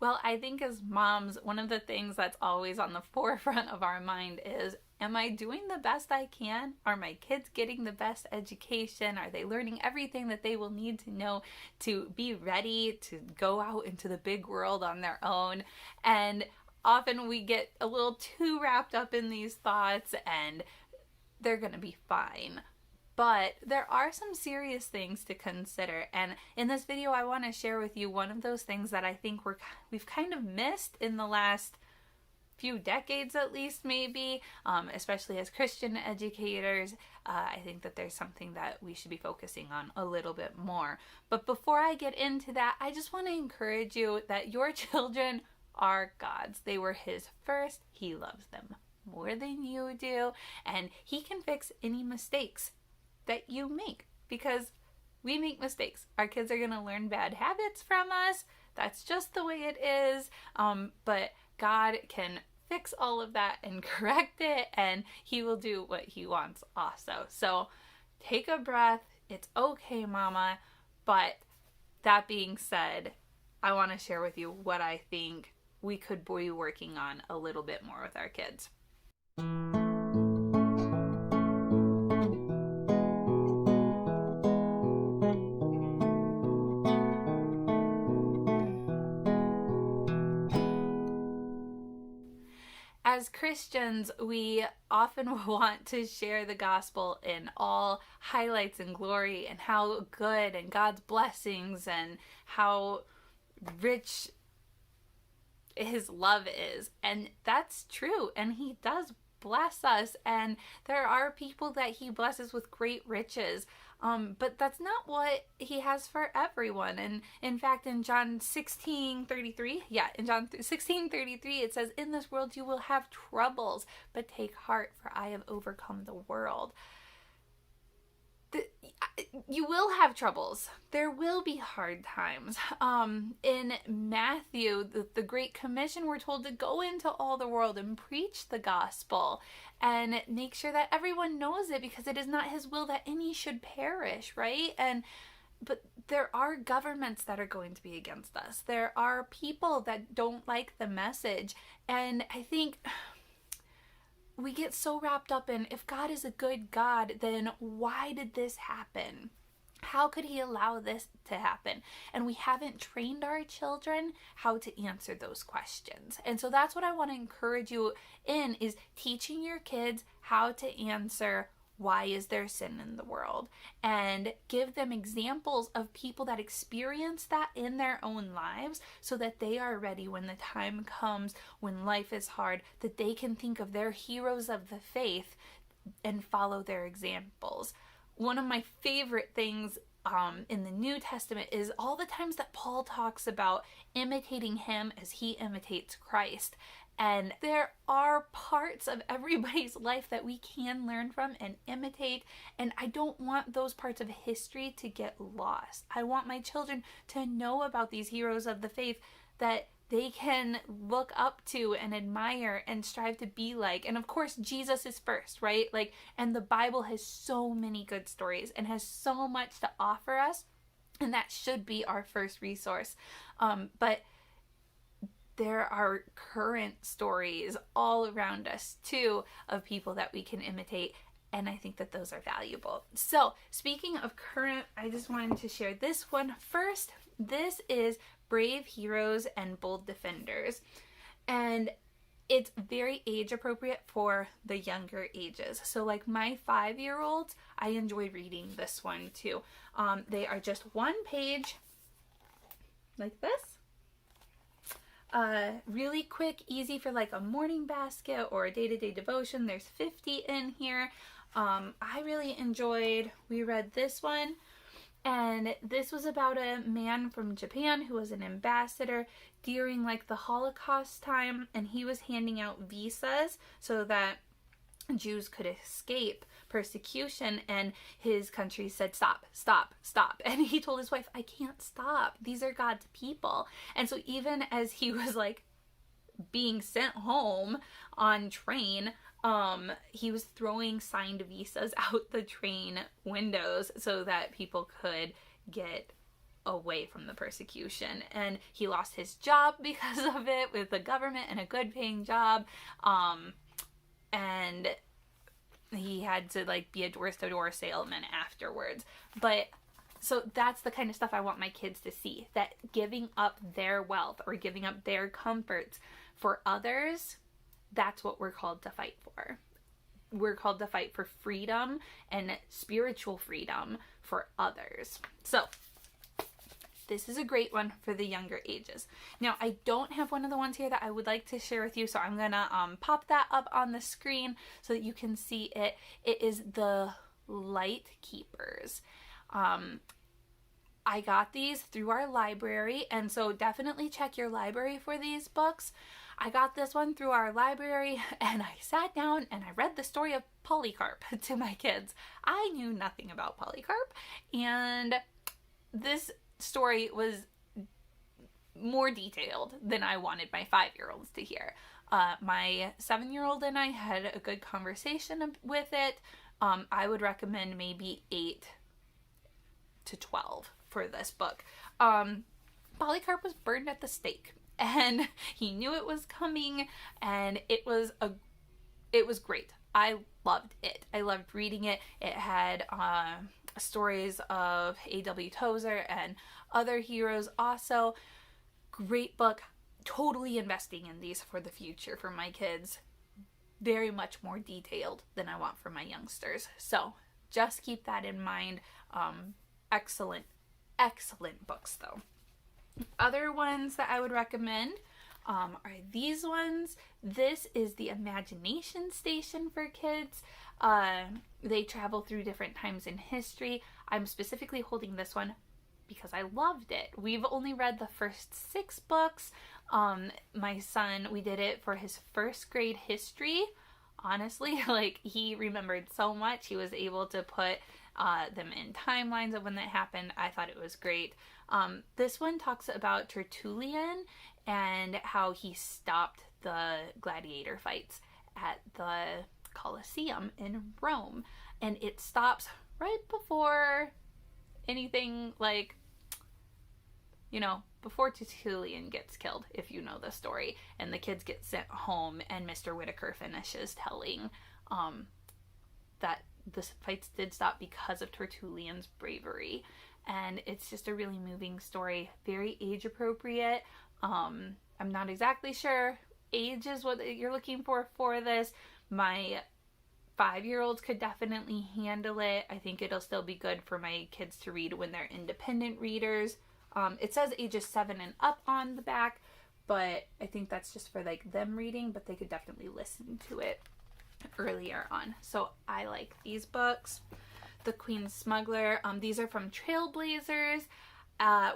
Well, I think as moms, one of the things that's always on the forefront of our mind is, am I doing the best I can? Are my kids getting the best education? Are they learning everything that they will need to know to be ready to go out into the big world on their own? And often we get a little too wrapped up in these thoughts, and they're going to be fine. But there are some serious things to consider, and in this video I want to share with you one of those things that I think we've kind of missed in the last few decades, at least, maybe, especially as Christian educators. I think that there's something that we should be focusing on a little bit more. But before I get into that, I just want to encourage you that your children are God's. They were His first. He loves them more than you do, and He can fix any mistakes that you make, because we make mistakes. Our kids are going to learn bad habits from us. That's just the way it is. But God can fix all of that and correct it, and He will do what He wants also. So take a breath. It's okay, Mama. But that being said, I want to share with you what I think we could be working on a little bit more with our kids. As Christians, we often want to share the gospel in all highlights and glory, and how good and God's blessings and how rich His love is. And that's true. And He does bless us. And there are people that He blesses with great riches. But that's not what He has for everyone. And in fact, in John 16:33, it says, "In this world you will have troubles, but take heart, for I have overcome the world." You will have troubles. There will be hard times. In Matthew, the Great Commission, we're told to go into all the world and preach the gospel and make sure that everyone knows it, because it is not His will that any should perish, right? But there are governments that are going to be against us. There are people that don't like the message. And I think we get so wrapped up in, if God is a good God, then why did this happen? How could He allow this to happen? And we haven't trained our children how to answer those questions. And so that's what I want to encourage you in, is teaching your kids how to answer, why is there sin in the world? And give them examples of people that experience that in their own lives, so that they are ready when the time comes, when life is hard, that they can think of their heroes of the faith and follow their examples. One of my favorite things in the New Testament is all the times that Paul talks about imitating Him as He imitates Christ. And there are parts of everybody's life that we can learn from and imitate. And I don't want those parts of history to get lost. I want my children to know about these heroes of the faith that they can look up to and admire and strive to be like. And of course, Jesus is first, right? And the Bible has so many good stories and has so much to offer us. And that should be our first resource. But there are current stories all around us too, of people that we can imitate, and I think that those are valuable. So speaking of current, I just wanted to share this one first. This is Brave Heroes and Bold Defenders, and it's very age appropriate for the younger ages. So like my 5-year-olds, I enjoy reading this one too. They are just one page like this. Really quick, easy for like a morning basket or a day-to-day devotion. There's 50 in here. I really enjoyed, we read this one, and this was about a man from Japan who was an ambassador during like the Holocaust time, and he was handing out visas so that Jews could escape persecution, and his country said, stop. And he told his wife, I can't stop. These are God's people. And so even as he was like being sent home on train, he was throwing signed visas out the train windows so that people could get away from the persecution, and he lost his job because of it with the government, and a good paying job, and he had to like be a door-to-door salesman afterwards. But so that's the kind of stuff I want my kids to see, that giving up their wealth or giving up their comforts for others, that's what we're called to fight for. We're called to fight for freedom and spiritual freedom for others. So this is a great one for the younger ages. Now, I don't have one of the ones here that I would like to share with you, so I'm going to pop that up on the screen so that you can see it. It is The Light Keepers. I got these through our library, and so definitely check your library for these books. I got this one through our library, and I sat down and I read the story of Polycarp to my kids. I knew nothing about Polycarp, and this story was more detailed than I wanted my 5-year-olds to hear. My 7-year-old and I had a good conversation with it. I would recommend maybe 8 to 12 for this book. Polycarp was burned at the stake, and he knew it was coming, and it was great. I loved it. I loved reading it. It had stories of A.W. Tozer and other heroes also. Great book. Totally investing in these for the future for my kids. Very much more detailed than I want for my youngsters. So just keep that in mind. Excellent books though. Other ones that I would recommend are these ones. This is the Imagination Station for kids. They travel through different times in history. I'm specifically holding this one because I loved it. We've only read the first 6 books. My son, we did it for his first grade history. Honestly, like, he remembered so much. He was able to put them in timelines of when that happened. I thought it was great. This one talks about Tertullian and how he stopped the gladiator fights at the Colosseum in Rome. And it stops right before anything, like, before Tertullian gets killed, if you know the story, and the kids get sent home, and Mr. Whitaker finishes telling that the fights did stop because of Tertullian's bravery. And it's just a really moving story, very age appropriate. I'm not exactly sure age is what you're looking for this. My 5-year-olds could definitely handle it. I think it'll still be good for my kids to read when they're independent readers. It says ages 7 and up on the back, but I think that's just for like them reading, but they could definitely listen to it earlier on. So I like these books. The Queen's Smuggler. These are from Trailblazers.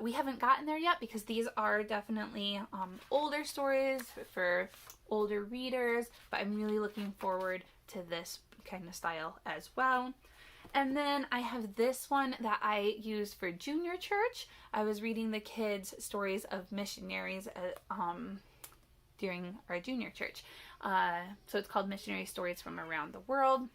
We haven't gotten there yet because these are definitely older stories for older readers, but I'm really looking forward to this kind of style as well. And then I have this one that I use for junior church. I was reading the kids stories of missionaries during our junior church. So it's called Missionary Stories from Around the World.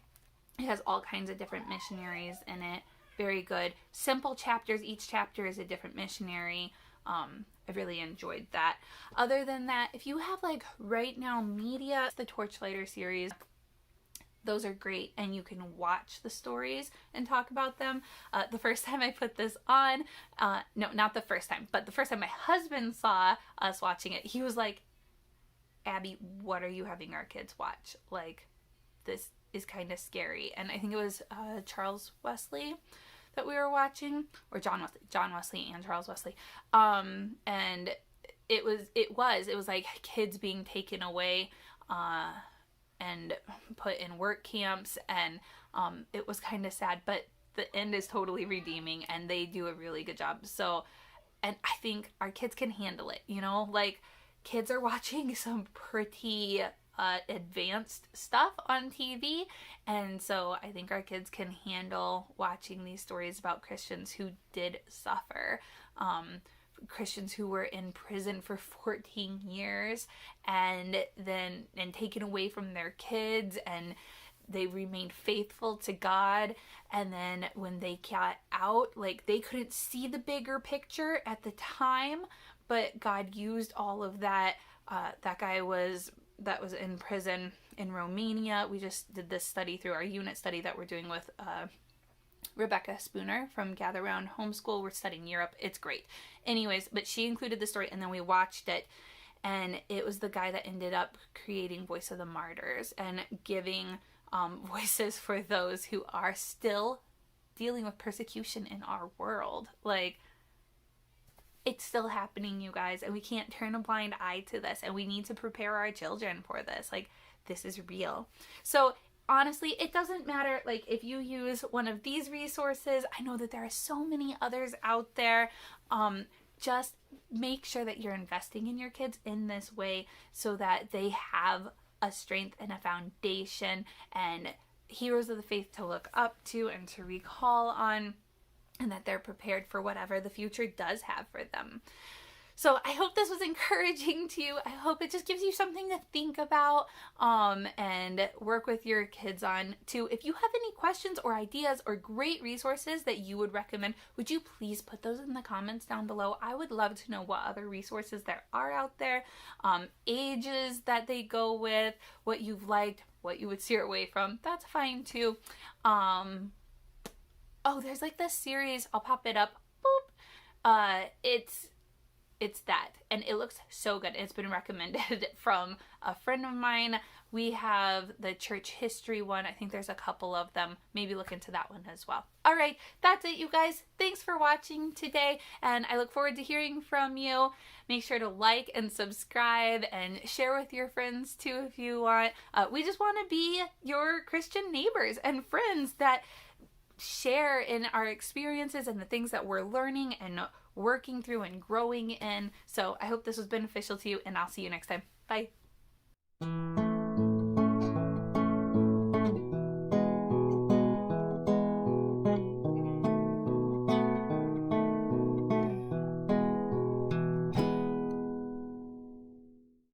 It has all kinds of different missionaries in it. Very good. Simple chapters. Each chapter is a different missionary. I really enjoyed that. Other than that, if you have like Right Now Media, the Torchlighter series, those are great, and you can watch the stories and talk about them. The first time I put this on, no, not the first time, but the first time my husband saw us watching it, he was like, Abby, what are you having our kids watch? Like, this is kind of scary. And I think it was Charles Wesley that we were watching, or John Wesley and Charles Wesley. And it was like kids being taken away and put in work camps, and it was kind of sad, but the end is totally redeeming, and they do a really good job. So, and I think our kids can handle it, like, kids are watching some pretty advanced stuff on TV, and so I think our kids can handle watching these stories about Christians who did suffer, Christians who were in prison for 14 years and taken away from their kids, and they remained faithful to God. And then when they got out, like, they couldn't see the bigger picture at the time, but God used all of that. That guy that was in prison in Romania. We just did this study through our unit study that we're doing with Rebecca Spooner from Gather Round Homeschool. We're studying Europe. It's great. Anyways, but she included the story, and then we watched it, and it was the guy that ended up creating Voice of the Martyrs and giving voices for those who are still dealing with persecution in our world. Like, it's still happening, you guys, and we can't turn a blind eye to this, and we need to prepare our children for this. Like, this is real. So honestly, it doesn't matter, like, if you use one of these resources. I know that there are so many others out there. Just make sure that you're investing in your kids in this way so that they have a strength and a foundation and heroes of the faith to look up to and to recall on, and that they're prepared for whatever the future does have for them. So I hope this was encouraging to you. I hope it just gives you something to think about and work with your kids on too. If you have any questions or ideas or great resources that you would recommend, would you please put those in the comments down below? I would love to know what other resources there are out there, ages that they go with, what you've liked, what you would steer away from. That's fine too. Oh, there's like this series. I'll pop it up. Boop. It's that, and it looks so good. It's been recommended from a friend of mine. We have the church history one. I think there's a couple of them. Maybe look into that one as well. All right, that's it, you guys. Thanks for watching today, and I look forward to hearing from you. Make sure to like and subscribe and share with your friends too if you want. We just want to be your Christian neighbors and friends that share in our experiences and the things that we're learning and working through and growing in. So I hope this was beneficial to you, and I'll see you next time. Bye.